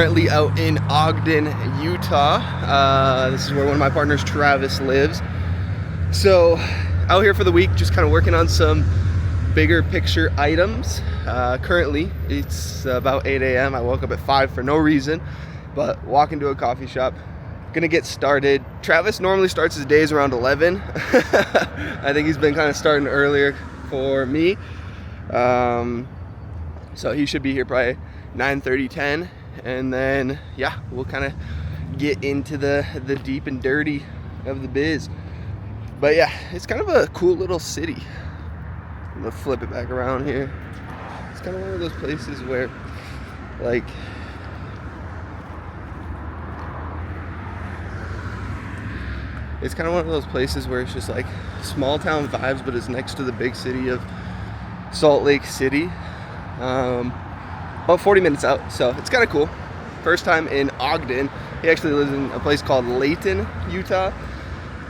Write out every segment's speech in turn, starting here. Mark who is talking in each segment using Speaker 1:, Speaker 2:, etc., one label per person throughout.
Speaker 1: currently out in Ogden, Utah. This is where one of my partners, Travis, lives. So out here for the week, just kind of working on some bigger picture items. Currently, it's about 8 a.m. I woke up at 5 for no reason, but walking to a coffee shop. Gonna get started. Travis normally starts his days around 11. I think he's been kind of starting earlier for me. So he should be here probably 9:30, 10. And then, yeah, we'll kind of get into the deep and dirty of the biz. But yeah, it's kind of a cool little city. I'm gonna flip it back around here. It's kind of one of those places where, like, it's kind of one of those places where it's just like small town vibes, but it's next to the big city of Salt Lake City. About 40 minutes out, so it's kind of cool. First time in Ogden. He actually lives in a place called Layton, Utah,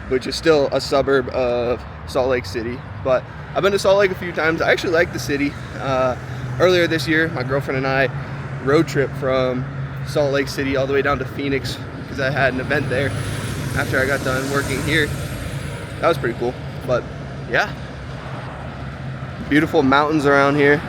Speaker 1: which is still a suburb of Salt Lake City. But I've been to Salt Lake a few times. I actually like the city. Earlier this year, my girlfriend and I road trip from Salt Lake City all the way down to Phoenix because I had an event there after I got done working here. That was pretty cool. But yeah, beautiful mountains around here.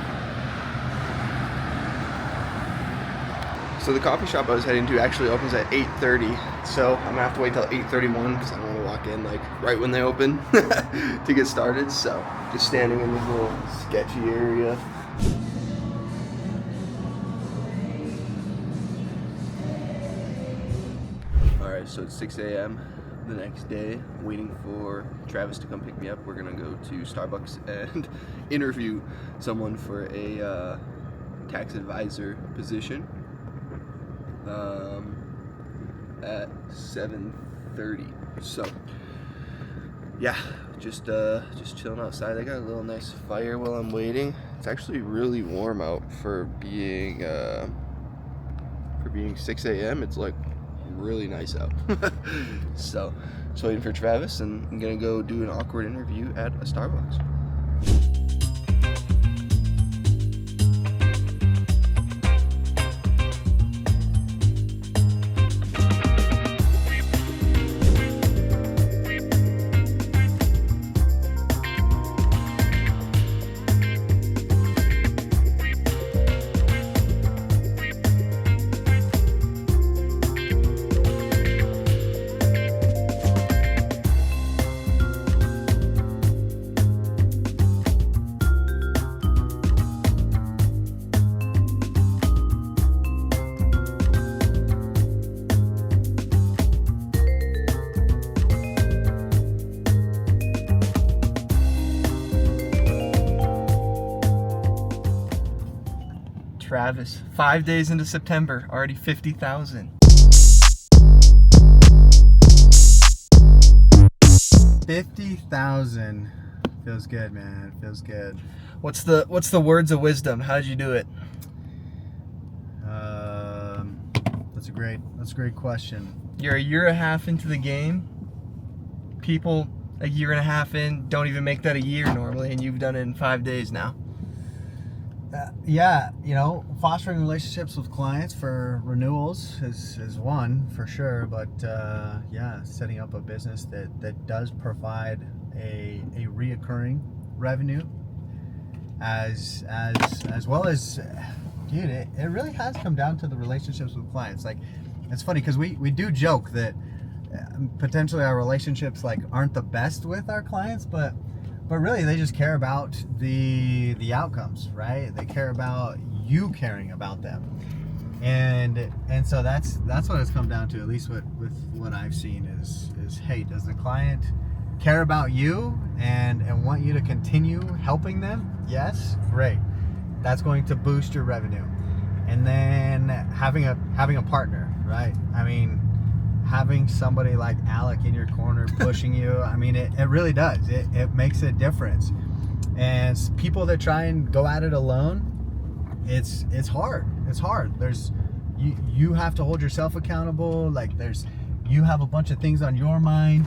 Speaker 1: So the coffee shop I was heading to actually opens at 8:30, so I'm gonna have to wait till 8:31 because I don't want to walk in like right when they open to get started. So just standing in this little sketchy area. Alright, so it's 6 a.m. the next day. I'm waiting for Travis to come pick me up. We're gonna go to Starbucks and interview someone for a tax advisor position. At 7:30. So yeah, just chilling outside. I got a little nice fire while I'm waiting. It's actually really warm out for being 6 a.m. It's like really nice out. So just waiting for Travis, and I'm gonna go do an awkward interview at a Starbucks. Travis, 5 days into September, already 50,000.
Speaker 2: 50,000 feels good, man. It feels good.
Speaker 1: What's the words of wisdom? How did you do it?
Speaker 2: That's a great question.
Speaker 1: You're a year and a half into the game. People a year and a half in don't even make that a year normally, and you've done it in 5 days now.
Speaker 2: Yeah, fostering relationships with clients for renewals is one for sure, but yeah, setting up a business that does provide a reoccurring revenue as well as, dude, it really has come down to the relationships with clients. Like, it's funny because we do joke that potentially our relationships like aren't the best with our clients, but really they just care about the outcomes, right? They care about you caring about them, and so that's what it's come down to, at least with what I've seen is hey, does the client care about you and want you to continue helping them? Yes, great. That's going to boost your revenue. And then having a partner, right? I mean, having somebody like Alec in your corner pushing you, I mean, it really does. It makes a difference. And people that try and go at it alone, it's hard. It's hard. You have to hold yourself accountable. Like, you have a bunch of things on your mind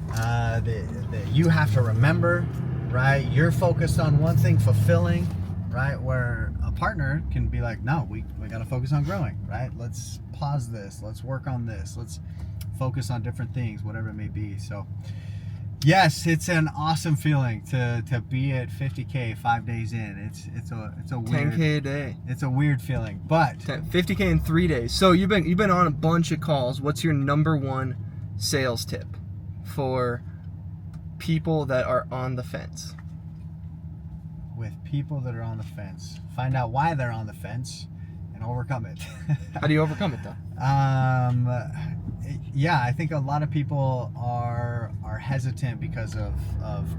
Speaker 2: that you have to remember, right? You're focused on one thing, fulfilling, right? Where a partner can be like, no, we got to focus on growing, right? Let's pause this. Let's work on this. Let's focus on different things, whatever it may be. So yes, it's an awesome feeling to be at 50K 5 days in. It's a weird
Speaker 1: 10K a day.
Speaker 2: It's a weird feeling, but
Speaker 1: 50K in 3 days. So you've been on a bunch of calls. What's your number one sales tip for people that are on the fence?
Speaker 2: with people that are on the fence, find out why they're on the fence and overcome it.
Speaker 1: How do you overcome it though?
Speaker 2: Yeah, I think a lot of people are hesitant because of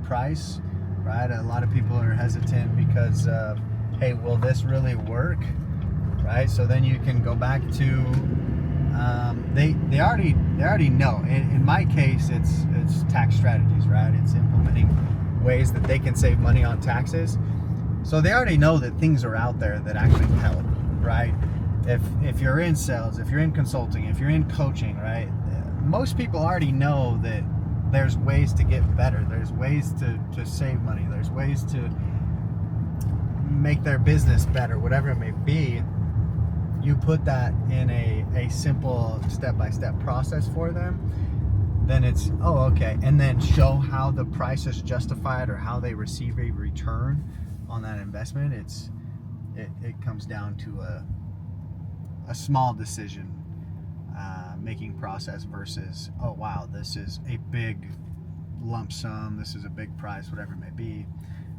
Speaker 2: price, right? A lot of people are hesitant because of, hey, will this really work, right? So then you can go back to they already know. In my case, it's tax strategies, right? It's implementing ways that they can save money on taxes. So they already know that things are out there that actually help, right? If you're in sales, if you're in consulting, if you're in coaching, right? Most people already know that there's ways to get better. There's ways to save money. There's ways to make their business better, whatever it may be. You put that in a simple step-by-step process for them, then it's, oh, okay. And then show how the price is justified or how they receive a return on that investment. It comes down to a small decision making process versus, oh wow, this is a big lump sum, this is a big price, whatever it may be.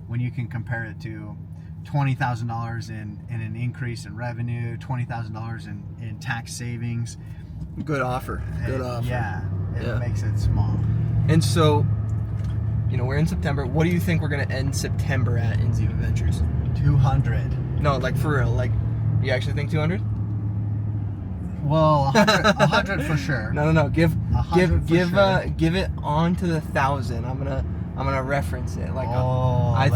Speaker 2: When you can compare it to $20,000 in an increase in revenue, $20,000 in tax savings.
Speaker 1: Good offer. Good offer.
Speaker 2: Yeah, it makes it small.
Speaker 1: And so, we're in September. What do you think we're going to end September at in Ziva Ventures?
Speaker 2: 200.
Speaker 1: No, like for real. Like, you actually think 200?
Speaker 2: Well, 100 for sure.
Speaker 1: No. Give it on to the 1,000. I'm gonna reference it. Like, I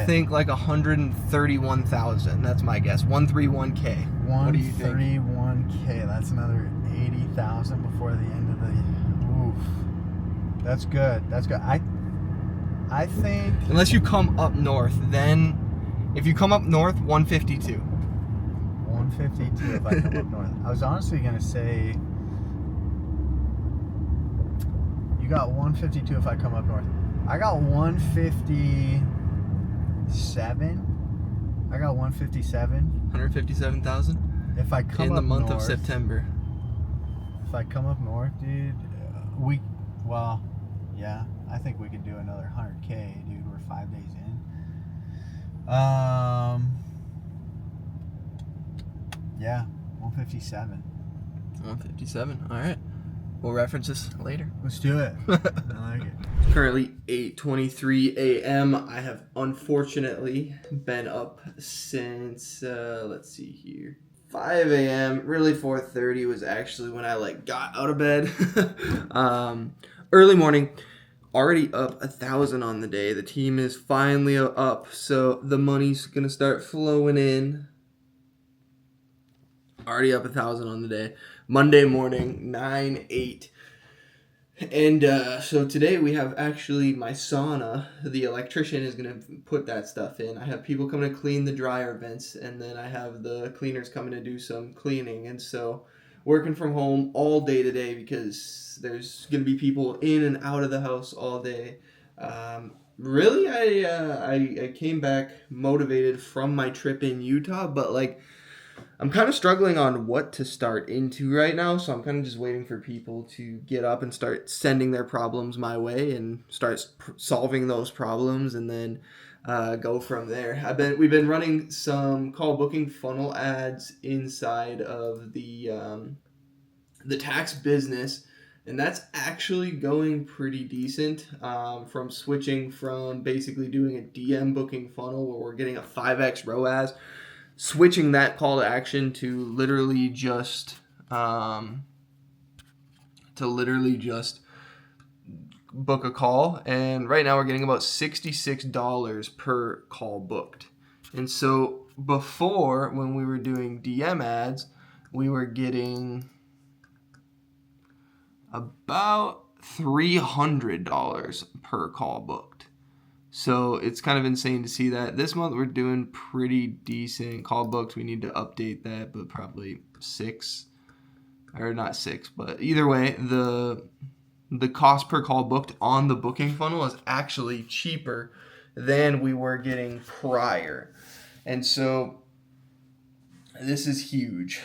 Speaker 1: think like 131,000. That's my guess. 131K. What do you think?
Speaker 2: 131K. That's another 80,000 before the end of the. Oof. That's good. I think.
Speaker 1: Unless you come up north, then if you come up north, 152.
Speaker 2: 152 if I come up north. I was honestly gonna say you got 152 if I come up north. I got 157. I got 157.
Speaker 1: 157,000
Speaker 2: if I come
Speaker 1: in
Speaker 2: up
Speaker 1: the month
Speaker 2: north,
Speaker 1: of September.
Speaker 2: If I come up north, dude, yeah, I think we could do another 100K, dude. We're 5 days in. Yeah, 157.
Speaker 1: 157. All right. We'll reference this later.
Speaker 2: Let's do it. I like it.
Speaker 1: Currently 8:23 a.m. I have unfortunately been up since let's see here, 5 a.m. Really 4:30 was actually when I got out of bed. Early morning. Already up 1,000 on the day. The team is finally up, so the money's gonna start flowing in. Already up 1,000 on the day. Monday morning, 9/8. And so today we have actually my sauna. The electrician is going to put that stuff in. I have people coming to clean the dryer vents, and then I have the cleaners coming to do some cleaning. And so working from home all day today because there's going to be people in and out of the house all day. Really, I came back motivated from my trip in Utah, but I'm kind of struggling on what to start into right now, so I'm kind of just waiting for people to get up and start sending their problems my way and start solving those problems, and then go from there. We've been running some call booking funnel ads inside of the tax business, and that's actually going pretty decent. From switching from basically doing a DM booking funnel where we're getting a 5x ROAS, switching that call to action to literally just book a call, and right now we're getting about $66 per call booked. And so before, when we were doing DM ads, we were getting about $300 per call booked. So it's kind of insane to see that. This month we're doing pretty decent. Call booked, we need to update that, but probably 6. Or not 6, but either way, the cost per call booked on the booking funnel is actually cheaper than we were getting prior. And so this is huge.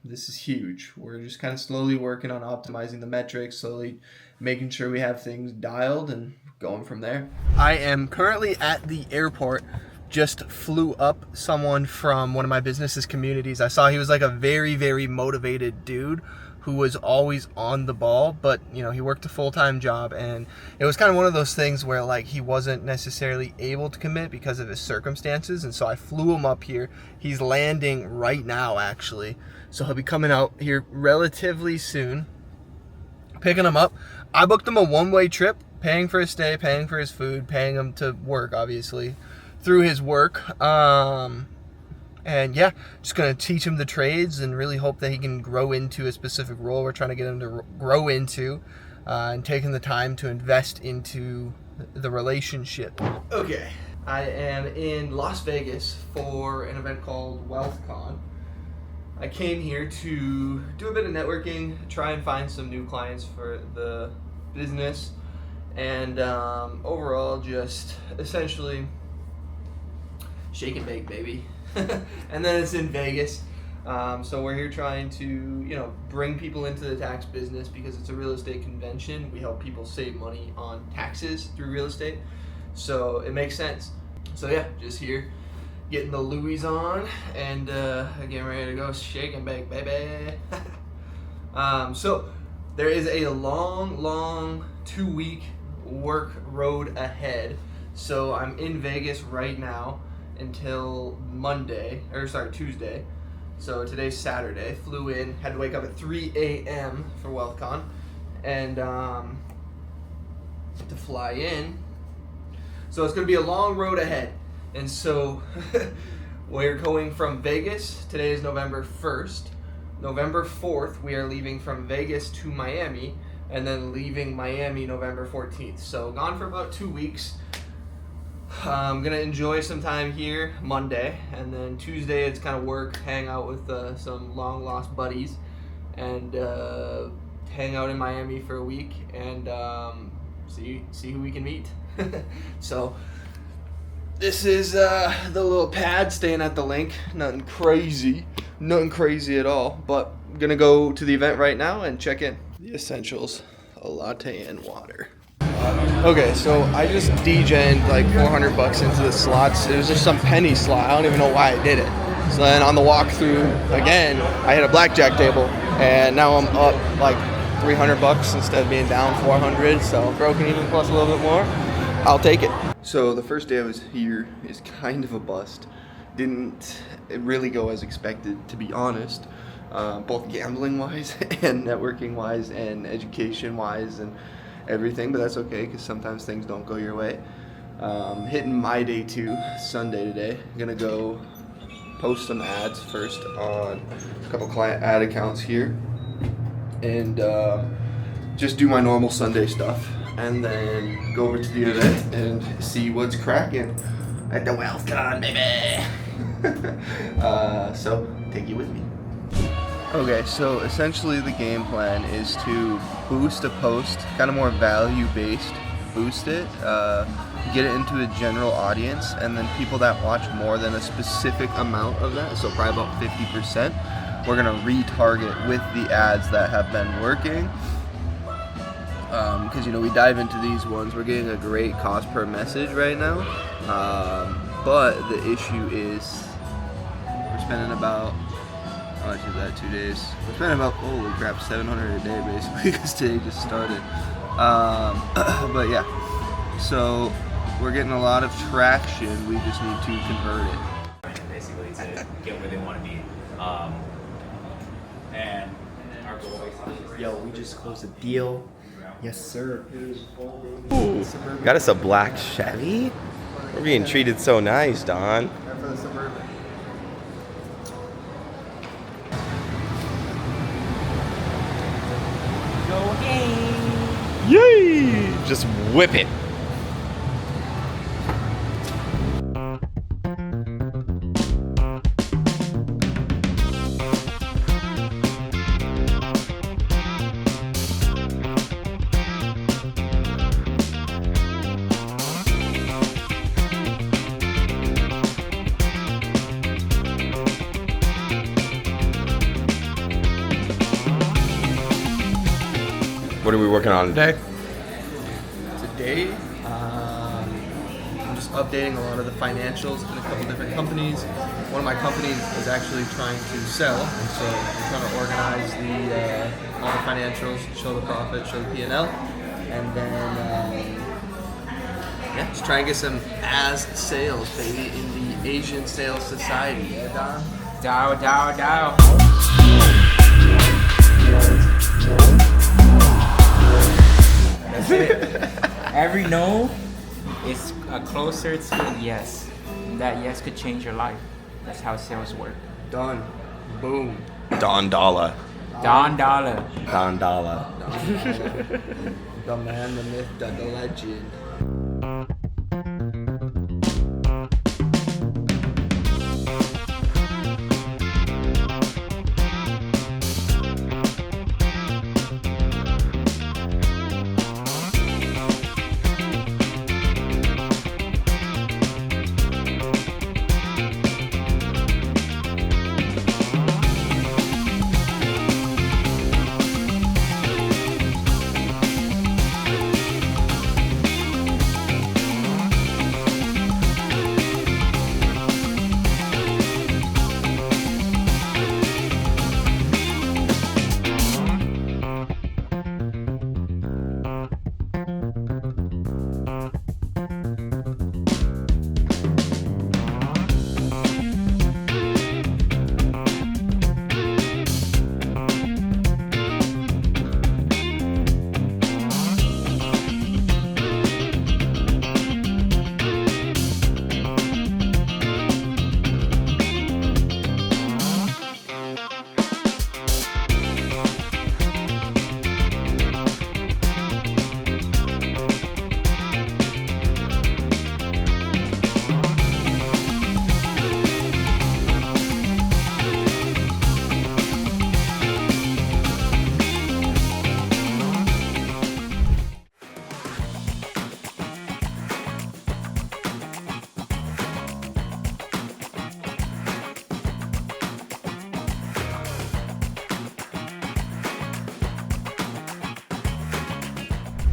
Speaker 1: This is huge. We're just kind of slowly working on optimizing the metrics, slowly making sure we have things dialed and going from there. I am currently at the airport. Just flew up someone from one of my business's communities. I saw he was like a very, very motivated dude who was always on the ball, but you know, he worked a full-time job, and it was kind of one of those things where like he wasn't necessarily able to commit because of his circumstances, and so I flew him up here. He's landing right now actually, so he'll be coming out here relatively soon. Picking him up. I booked him a one-way trip, paying for his stay, paying for his food, paying him to work obviously through his work. And yeah, just going to teach him the trades and really hope that he can grow into a specific role we're trying to get him to grow into, and taking the time to invest into the relationship. Okay, I am in Las Vegas for an event called WealthCon. I came here to do a bit of networking, try and find some new clients for the business, and overall just essentially shake and bake, baby. And then it's in Vegas. So we're here trying to, you know, bring people into the tax business because it's a real estate convention. We help people save money on taxes through real estate. So it makes sense. So yeah, just here getting the Louis on and getting ready to go shake and bake, baby. So there is a long 2-week work road ahead. So I'm in Vegas right now until Tuesday. So today's Saturday. Flew in, had to wake up at 3 a.m. for WealthCon, and to fly in. So it's going to be a long road ahead. And so we're going from Vegas. Today is November 1st. November 4th, we are leaving from Vegas to Miami, and then leaving Miami November 14th. So gone for about 2 weeks. I'm gonna enjoy some time here Monday, and then Tuesday it's kind of work, hang out with some long lost buddies, and hang out in Miami for a week, and see who we can meet. So this is the little pad, staying at the link. Nothing crazy at all, but I'm gonna go to the event right now and check in. The essentials: a latte and water. Okay, so I just degened like $400 into the slots. It was just some penny slot. I don't even know why I did it. So then on the walkthrough again, I hit a blackjack table, and now I'm up like $300 instead of being down 400. So broken even plus a little bit more. I'll take it. So the first day I was here is kind of a bust. Didn't really go as expected, to be honest. Both gambling wise and networking wise and education wise and everything, but that's okay because sometimes things don't go your way. Hitting my day 2, Sunday today. I'm gonna go post some ads first on a couple client ad accounts here, and just do my normal Sunday stuff, and then go over to the event and see what's cracking at the WealthCon, baby. So take you with me. Okay, so essentially the game plan is to boost a post, kind of more value-based, boost it, get it into a general audience, and then people that watch more than a specific amount of that, so probably about 50%, we're gonna retarget with the ads that have been working. Because, you know, we dive into these ones, we're getting a great cost per message right now, but the issue is we're spending about, how much is that, 2 days? We're spending about, holy crap, $700 a day basically, because today just started. But yeah, so we're getting a lot of traction. We just need to convert it.
Speaker 3: Basically to get where they want to be. And our goal is,
Speaker 4: Yo, we just closed a deal. Yes, sir.
Speaker 5: Ooh, got us a black Chevy? We're being treated so nice, Don.
Speaker 1: For the Suburban.
Speaker 5: Yay! Just whip it. What are we working on today?
Speaker 1: Today, I'm just updating a lot of the financials in a couple different companies. One of my companies is actually trying to sell, and so I'm trying to organize all the financials, show the profit, show the P&L, and then just try and get some sales, baby, in the Asian Sales Society. Yeah, Don?
Speaker 3: Dow. That's it. Every no is closer to a yes. And that yes could change your life. That's how sales work.
Speaker 1: Done. Boom.
Speaker 5: Don Dollar.
Speaker 3: Don Dollar.
Speaker 5: Don Dollar.
Speaker 1: The man, the myth, the legend.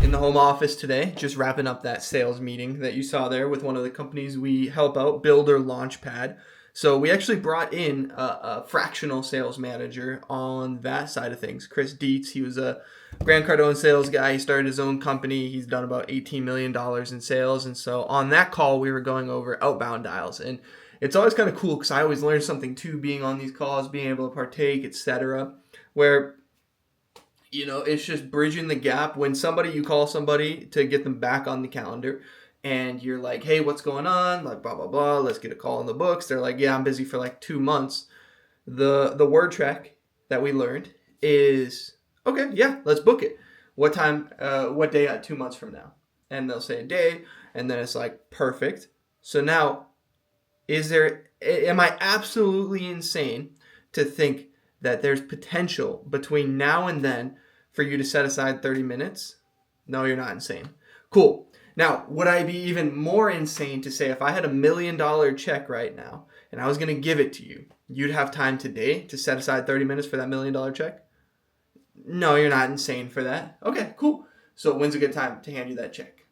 Speaker 1: In the home office today, just wrapping up that sales meeting that you saw there with one of the companies we help out, Builder Launchpad. So we actually brought in a fractional sales manager on that side of things. Chris Dietz, he was a Grant Cardone sales guy. He started his own company. He's done about $18 million in sales. And so on that call, we were going over outbound dials. And it's always kind of cool because I always learn something too, being on these calls, being able to partake, etc. Where it's just bridging the gap when you call somebody to get them back on the calendar and you're like, hey, what's going on? Like, blah, blah, blah. Let's get a call in the books. They're like, yeah, I'm busy for like 2 months. The word track that we learned is, okay, yeah, let's book it. What time, what day at 2 months from now? And they'll say a day. And then it's like, perfect. So now, am I absolutely insane to think that there's potential between now and then for you to set aside 30 minutes? No, you're not insane. Cool. Now, would I be even more insane to say if I had $1 million check right now and I was going to give it to you, you'd have time today to set aside 30 minutes for that $1 million check? No, you're not insane for that. Okay, cool. So when's a good time to hand you that check?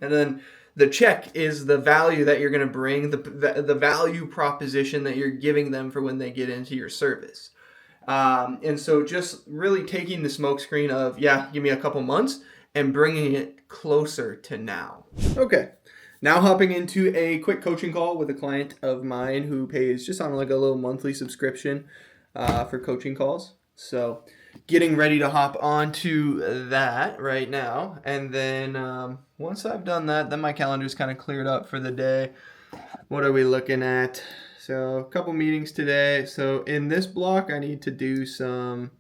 Speaker 1: And then the check is the value that you're going to bring, the value proposition that you're giving them for when they get into your service. And so just really taking the smokescreen of, give me a couple months and bringing it closer to now. Okay. Now hopping into a quick coaching call with a client of mine who pays just on like a little monthly subscription for coaching calls. So getting ready to hop onto that right now. And then once I've done that, then my calendar's kind of cleared up for the day. What are we looking at? So a couple meetings today. So in this block, I need to do some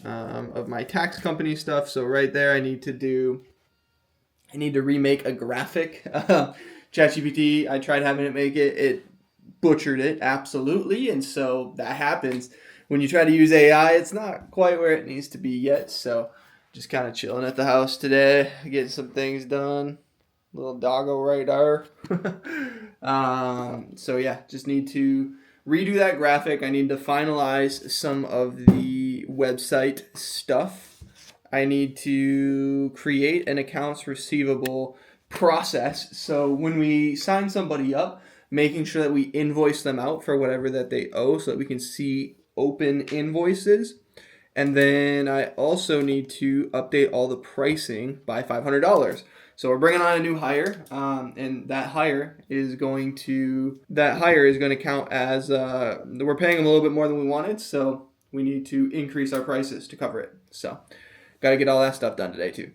Speaker 1: of my tax company stuff. So right there, I need to remake a graphic. ChatGPT, I tried having it make it. It butchered it, absolutely. And so that happens. When you try to use AI, it's not quite where it needs to be yet. So just kind of chilling at the house today, getting some things done. Little doggo right there. Just need to redo that graphic. I need to finalize some of the website stuff. I need to create an accounts receivable process. So when we sign somebody up, making sure that we invoice them out for whatever that they owe so that we can see open invoices. And then I also need to update all the pricing by $500. So we're bringing on a new hire, and that hire is going to count as we're paying them a little bit more than we wanted, so we need to increase our prices to cover it. So got to get all that stuff done today too.